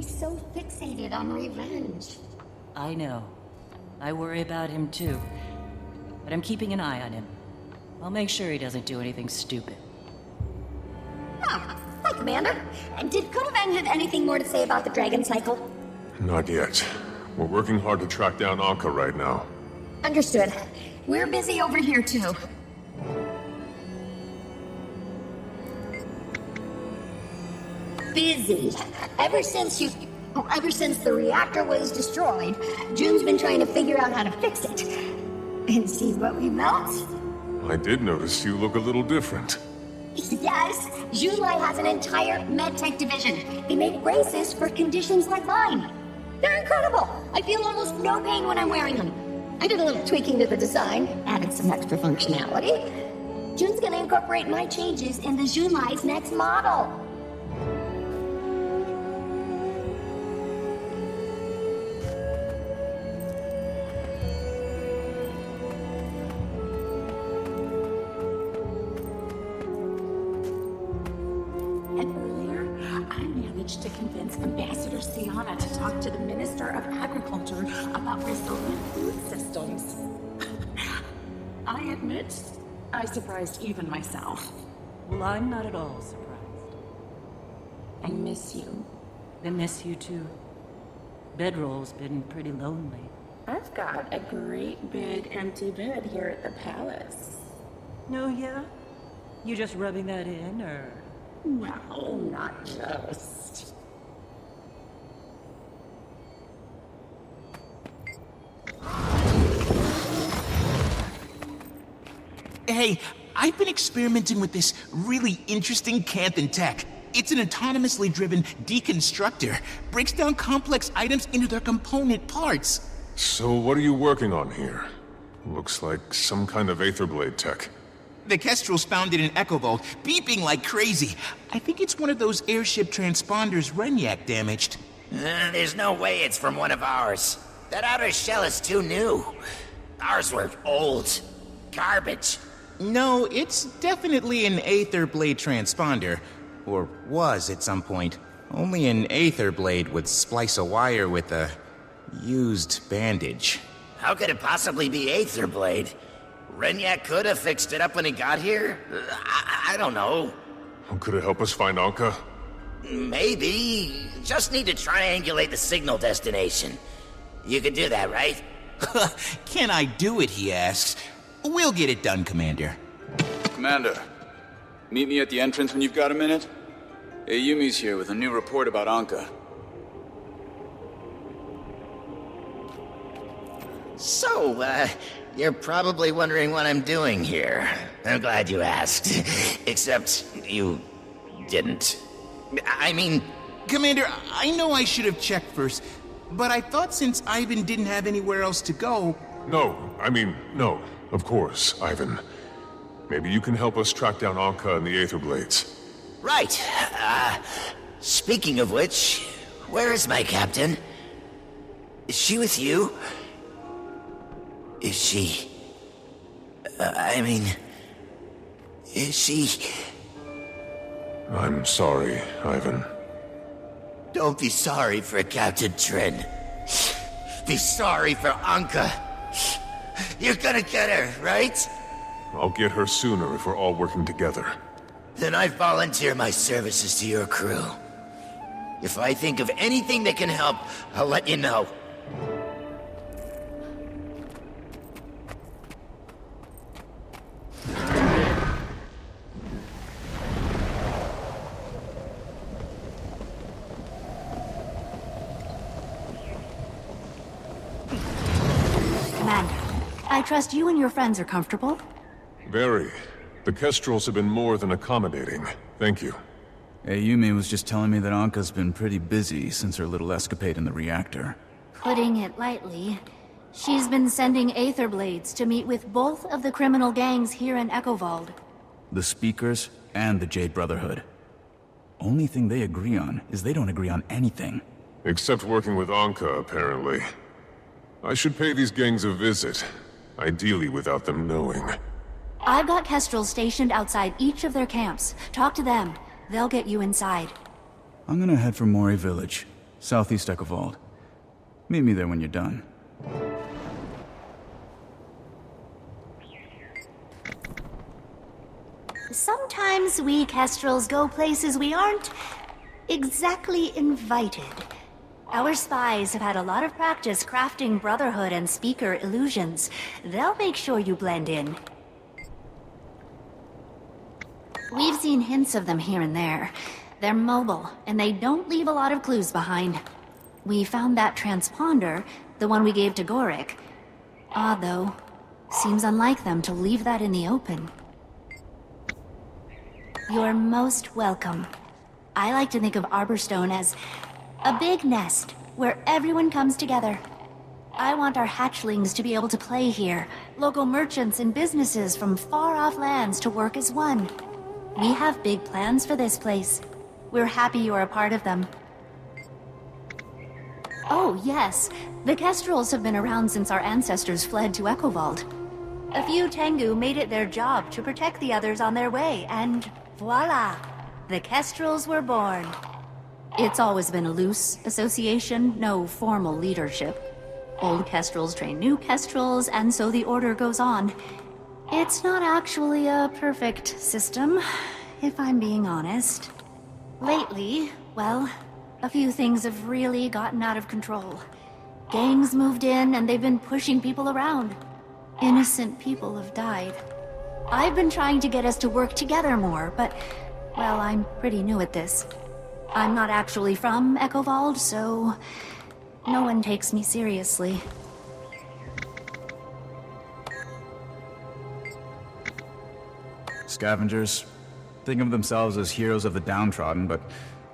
He's so fixated on revenge. I know. I worry about him too. But I'm keeping an eye on him. I'll make sure he doesn't do anything stupid. Oh, hi, Commander. Did Codeman have anything more to say about the Dragon Cycle? Not yet. We're working hard to track down Anka right now. Understood. We're busy over here, too. Busy. Ever since the reactor was destroyed, June's been trying to figure out how to fix it. And see what we built? I did notice you look a little different. Yes, Junlai has an entire medtech division. They make braces for conditions like mine. They're incredible. I feel almost no pain when I'm wearing them. I did a little tweaking to the design, added some extra functionality. June's gonna incorporate my changes into Junlai's next model. To convince Ambassador Sienna to talk to the Minister of Agriculture about resilient food systems. I admit, I surprised even myself. Well, I'm not at all surprised. I miss you. I miss you too. Bedroll's been pretty lonely. I've got a great big empty bed here at the palace. No, yeah? You just rubbing that in, or...? Well, not just. Hey, I've been experimenting with this really interesting Canthan tech. It's an autonomously driven deconstructor. Breaks down complex items into their component parts. So what are you working on here? Looks like some kind of Aetherblade tech. The Kestrel's found it in Echo Vault, beeping like crazy. I think it's one of those airship transponders Renyak damaged. There's no way it's from one of ours. That outer shell is too new. Ours were old. Garbage. No, it's definitely an Aetherblade transponder. Or was at some point. Only an Aetherblade would splice a wire with a... used bandage. How could it possibly be Aetherblade? Renyak could have fixed it up when he got here? I don't know. Could it help us find Anka? Maybe. Just need to triangulate the signal destination. You could do that, right? Can I do it, he asks. We'll get it done, Commander. Commander, meet me at the entrance when you've got a minute. Ayumi's here with a new report about Anka. So, you're probably wondering what I'm doing here. I'm glad you asked. Except, you didn't. I mean... Commander, I know I should have checked first, but I thought since Ivan didn't have anywhere else to go... No, of course, Ivan. Maybe you can help us track down Anka and the Aetherblades. Right. Speaking of which, where is my captain? Is she with you? Is she... is she... I'm sorry, Ivan. Don't be sorry for Captain Trin. Be sorry for Anka. You're gonna get her, right? I'll get her sooner if we're all working together. Then I volunteer my services to your crew. If I think of anything that can help, I'll let you know. Commander, I trust you and your friends are comfortable? Very. The Kestrels have been more than accommodating. Thank you. Ayumi was just telling me that Anka's been pretty busy since her little escapade in the reactor. Putting it lightly, she's been sending Aetherblades to meet with both of the criminal gangs here in Echovald. The Speakers and the Jade Brotherhood. Only thing they agree on is they don't agree on anything. Except working with Anka, apparently. I should pay these gangs a visit. Ideally without them knowing. I've got Kestrels stationed outside each of their camps. Talk to them. They'll get you inside. I'm gonna head for Mori Village. Southeast Echo Vault. Meet me there when you're done. Sometimes we Kestrels go places we aren't exactly invited. Our spies have had a lot of practice crafting Brotherhood and Speaker illusions. They'll make sure you blend in. We've seen hints of them here and there. They're mobile, and they don't leave a lot of clues behind. We found that transponder, the one we gave to Gorik. Odd, though. Seems unlike them to leave that in the open. You're most welcome. I like to think of Arborstone as a big nest where everyone comes together. I want our hatchlings to be able to play here, local merchants and businesses from far-off lands to work as one. We have big plans for this place. We're happy you're a part of them. Oh, yes. The Kestrels have been around since our ancestors fled to Echo Vault. A few Tengu made it their job to protect the others on their way, and voila! The Kestrels were born. It's always been a loose association, no formal leadership. Old Kestrels train new Kestrels, and so the order goes on. It's not actually a perfect system, if I'm being honest. Lately, well, a few things have really gotten out of control. Gangs moved in, and they've been pushing people around. Innocent people have died. I've been trying to get us to work together more, but, well, I'm pretty new at this. I'm not actually from Echo Vault, so no one takes me seriously. Scavengers think of themselves as heroes of the downtrodden, but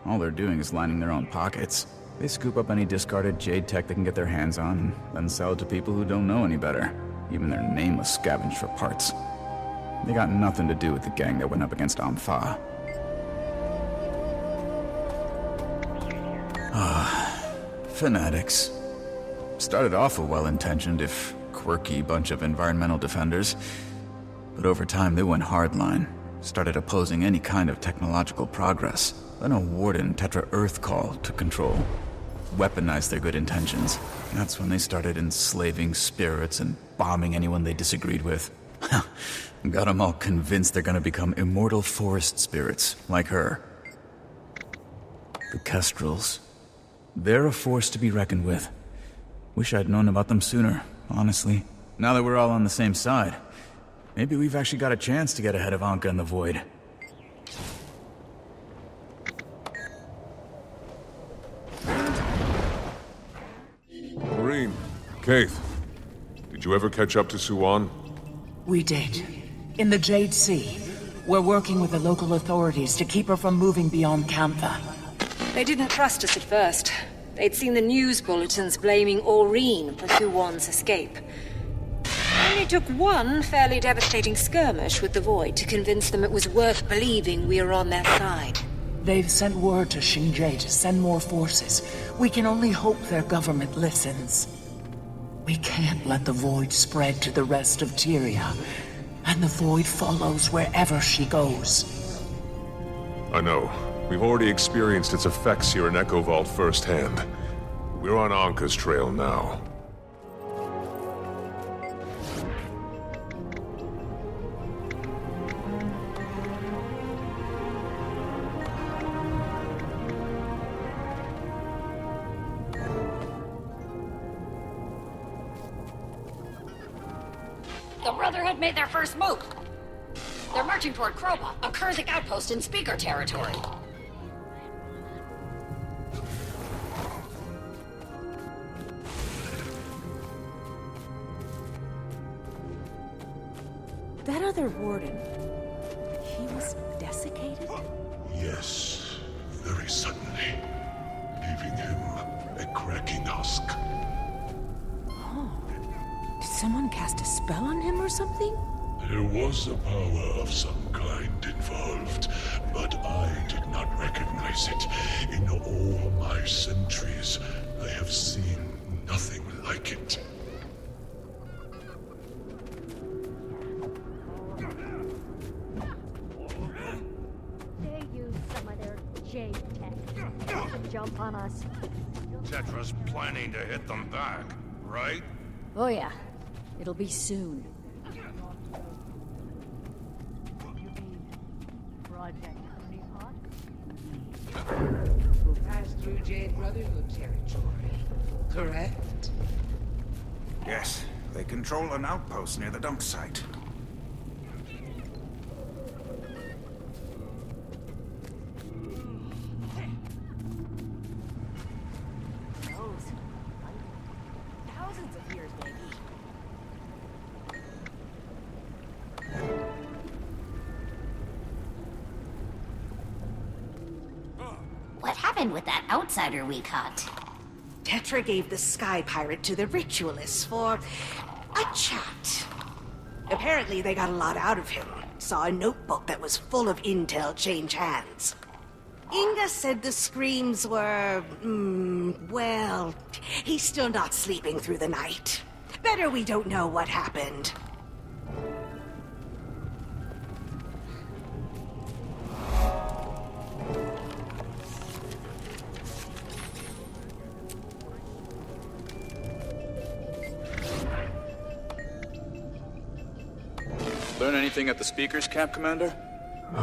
all they're doing is lining their own pockets. They scoop up any discarded Jade tech they can get their hands on, and then sell it to people who don't know any better. Even their nameless scavenge for parts. They got nothing to do with the gang that went up against Ampha. Fanatics. Started off a well-intentioned, if quirky, bunch of environmental defenders. But over time, they went hardline. Started opposing any kind of technological progress. Then a Warden Tetra Earth call took control. Weaponized their good intentions. That's when they started enslaving spirits and bombing anyone they disagreed with. Got them all convinced they're gonna become immortal forest spirits, like her. The Kestrels. They're a force to be reckoned with. Wish I'd known about them sooner, honestly. Now that we're all on the same side, maybe we've actually got a chance to get ahead of Anka in the Void. Marine, Kaith, did you ever catch up to Suwan? We did. In the Jade Sea. We're working with the local authorities to keep her from moving beyond Cantha. They didn't trust us at first. They'd seen the news bulletins blaming Aurene for Suwan's escape. Only took one fairly devastating skirmish with the Void to convince them it was worth believing we were on their side. They've sent word to Xinjie to send more forces. We can only hope their government listens. We can't let the Void spread to the rest of Tyria, and the Void follows wherever she goes. I know. We've already experienced its effects here in Echo Vault firsthand. We're on Anka's trail now. The Brotherhood made their first move. They're marching toward Kroba, a Kurzik outpost in Speaker territory. That other warden, he was desiccated? Yes, very suddenly, leaving him a cracking husk. Oh. Did someone cast a spell on him or something? There was a power of some kind involved, but I did not recognize it. In all my centuries, I have seen nothing like it. They used some of their Jade tech. Jump on us. Tetra's planning to hit them back, right? Oh yeah. It'll be soon. Project Honeypot? We'll pass through Jade Brotherhood territory. Correct? Yes, they control an outpost near the dump site. Thousands of years, maybe. What happened with that outsider we caught? Tetra gave the Sky Pirate to the Ritualists for a chat. Apparently they got a lot out of him. Saw a notebook that was full of intel change hands. Inga said the screams were, well, he's still not sleeping through the night. Better we don't know what happened. Learn anything at the speakers camp, Commander?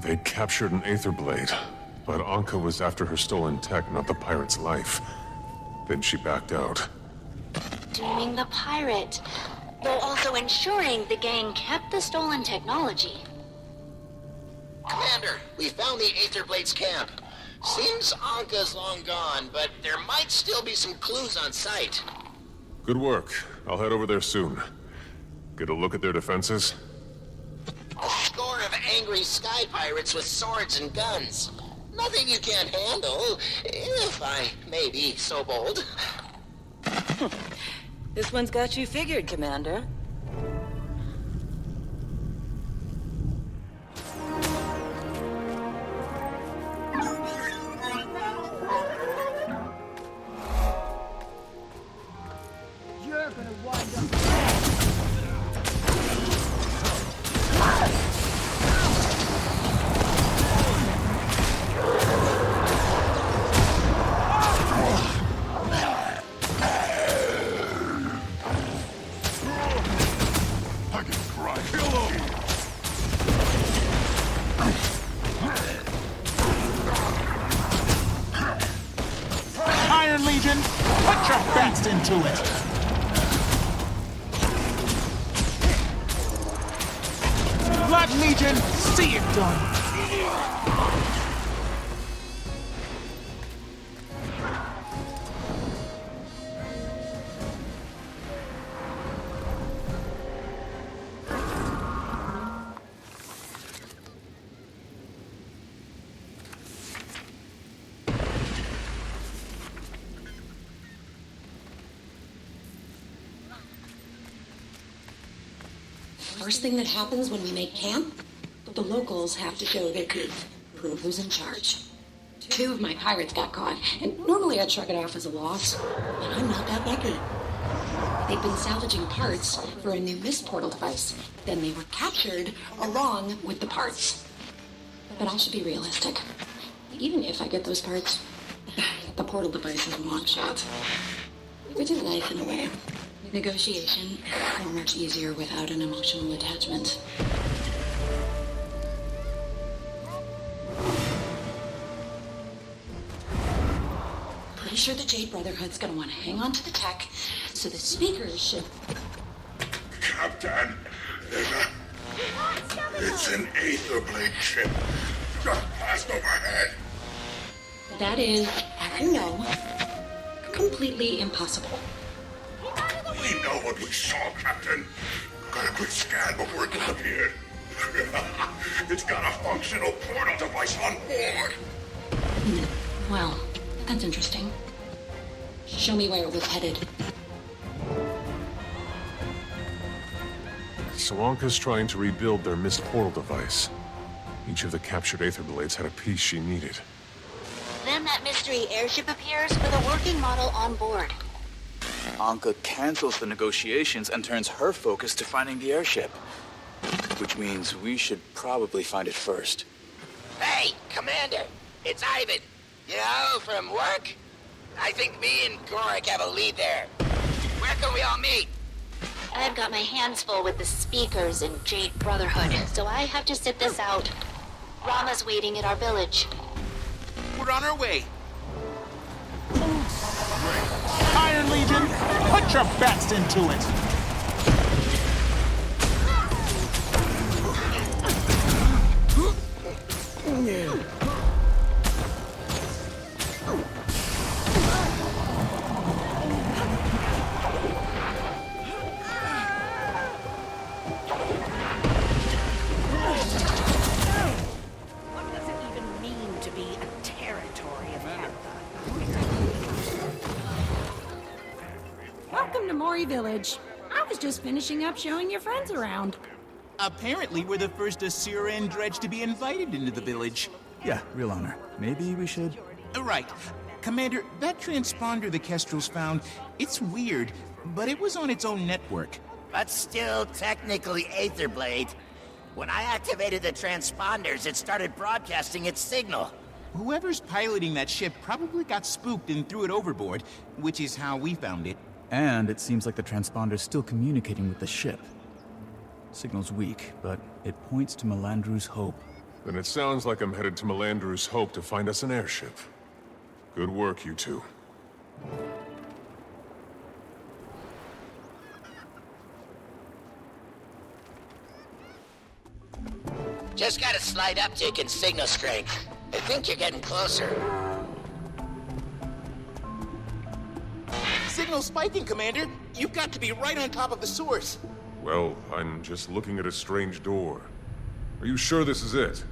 They captured an Aether Blade, but Anka was after her stolen tech, not the pirate's life. Then she backed out. Dooming the pirate, though also ensuring the gang kept the stolen technology. Commander, we found the Aether Blade's camp. Seems Anka's long gone, but there might still be some clues on site. Good work. I'll head over there soon. Get a look at their defenses? A score of angry sky pirates with swords and guns. Nothing you can't handle, if I may be so bold. This one's got you figured, Commander. You're gonna wind up. Iron Legion, put your backs into it. Blood Legion, see it done. First thing that happens when we make camp, the locals have to show their teeth, prove who's in charge. 2 of my pirates got caught, and normally I'd shrug it off as a loss, but I'm not that lucky. They'd been salvaging parts for a new mist portal device. Then they were captured along with the parts. But I should be realistic. Even if I get those parts, the portal device is a long shot. Which is nice in a way. Negotiation is so much easier without an emotional attachment. Pretty sure the Jade Brotherhood's gonna want to hang on to the tech, so the speakers should... Captain, it's an Aether Blade ship. Just passed overhead. That is, as you know, completely impossible. We know what we saw, Captain. Got a quick scan before it disappeared. It's got a functional portal device on board. Well, that's interesting. Show me where it was headed. Swanka's trying to rebuild their mist portal device. Each of the captured Aether Blades had a piece she needed. Then that mystery airship appears with a working model on board. Anka cancels the negotiations and turns her focus to finding the airship. Which means we should probably find it first. Hey, Commander! It's Ivan! You know, from work, I think me and Gorik have a lead there. Where can we all meet? I've got my hands full with the speakers in Jade Brotherhood, so I have to sit this out. Rama's waiting at our village. We're on our way. Iron Legion, put your best into it! What does it even mean to be a territory of Cantha? Welcome to Mori Village. I was just finishing up showing your friends around. Apparently, we're the first Asura and Dredge to be invited into the village. Yeah, real honor. Maybe we should... Right. Commander, that transponder the Kestrels found, it's weird, but it was on its own network. But still technically Aetherblade. When I activated the transponders, it started broadcasting its signal. Whoever's piloting that ship probably got spooked and threw it overboard, which is how we found it. And it seems like the transponder's still communicating with the ship. Signal's weak, but it points to Melandru's Hope. Then it sounds like I'm headed to Melandru's Hope to find us an airship. Good work, you two. Just got a slight uptick in signal strength. I think you're getting closer. Signal spiking, Commander. You've got to be right on top of the source. Well, I'm just looking at a strange door. Are you sure this is it?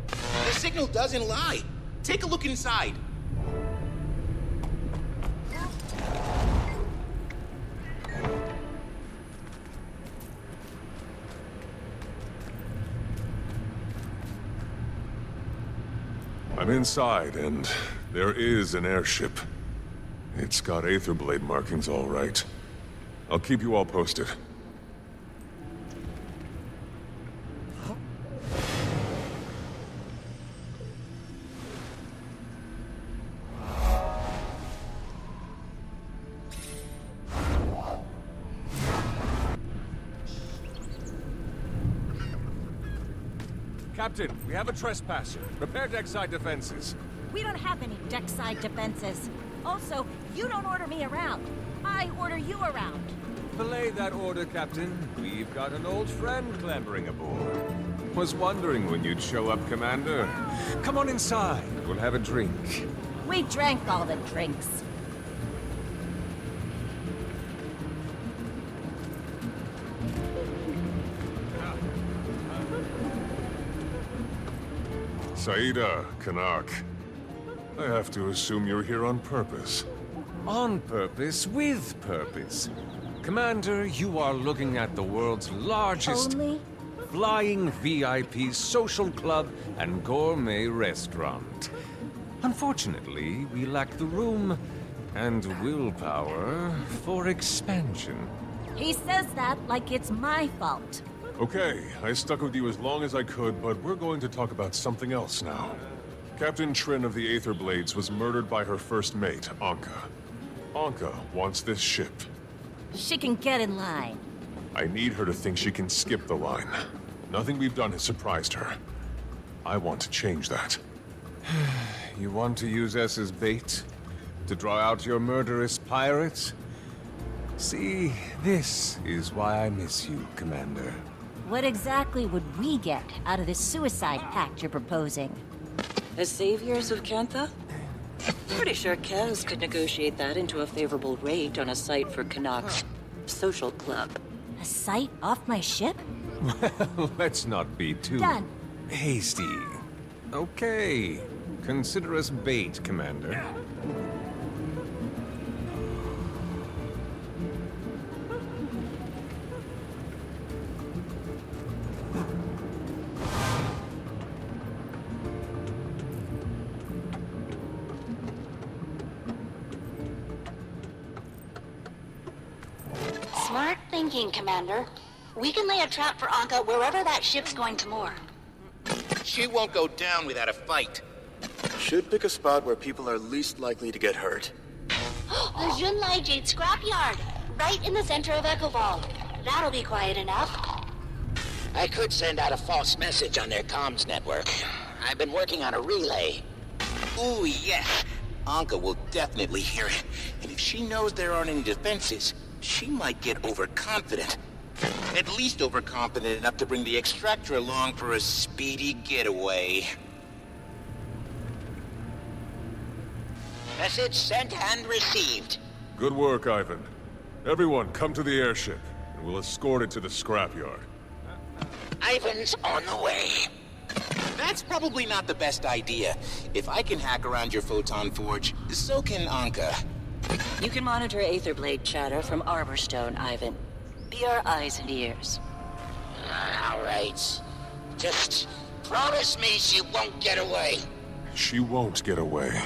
The signal doesn't lie. Take a look inside. I'm inside, and there is an airship. It's got Aetherblade markings all right. I'll keep you all posted. Captain, we have a trespasser. Repair deckside defenses. We don't have any deckside defenses. Also, you don't order me around. I order you around. Belay that order, Captain. We've got an old friend clambering aboard. Was wondering when you'd show up, Commander. Come on inside. We'll have a drink. We drank all the drinks. Saida, Kanak. I have to assume you're here on purpose. On purpose, with purpose. Commander, you are looking at the world's largest flying VIP social club and gourmet restaurant. Unfortunately, we lack the room and willpower for expansion. He says that like it's my fault. Okay, I stuck with you as long as I could, but we're going to talk about something else now. Captain Trin of the Aetherblades was murdered by her first mate, Anka. Anka wants this ship. She can get in line. I need her to think she can skip the line. Nothing we've done has surprised her. I want to change that. You want to use us as bait? To draw out your murderous pirates? See, this is why I miss you, Commander. What exactly would we get out of this suicide pact you're proposing? As saviors of Cantha? Pretty sure Kaz could negotiate that into a favorable rate on a site for Kanak's social club. A site off my ship? Well, let's not be too... Done. hasty. Okay. Consider us bait, Commander. Smart thinking, Commander. We can lay a trap for Anka wherever that ship's going to moor. She won't go down without a fight. Should pick a spot where people are least likely to get hurt. The dragonjade scrapyard, right in the center of Echovault. That'll be quiet enough. I could send out a false message on their comms network. I've been working on a relay. Ooh, yes. Anka will definitely hear it. And if she knows there aren't any defenses, she might get overconfident. At least overconfident enough to bring the extractor along for a speedy getaway. Message sent and received. Good work, Ivan. Everyone, come to the airship, and we'll escort it to the scrapyard. Ivan's on the way. That's probably not the best idea. If I can hack around your photon forge, so can Anka. You can monitor Aetherblade chatter from Arborstone, Ivan. Be our eyes and ears. All right. Just promise me she won't get away. She won't get away.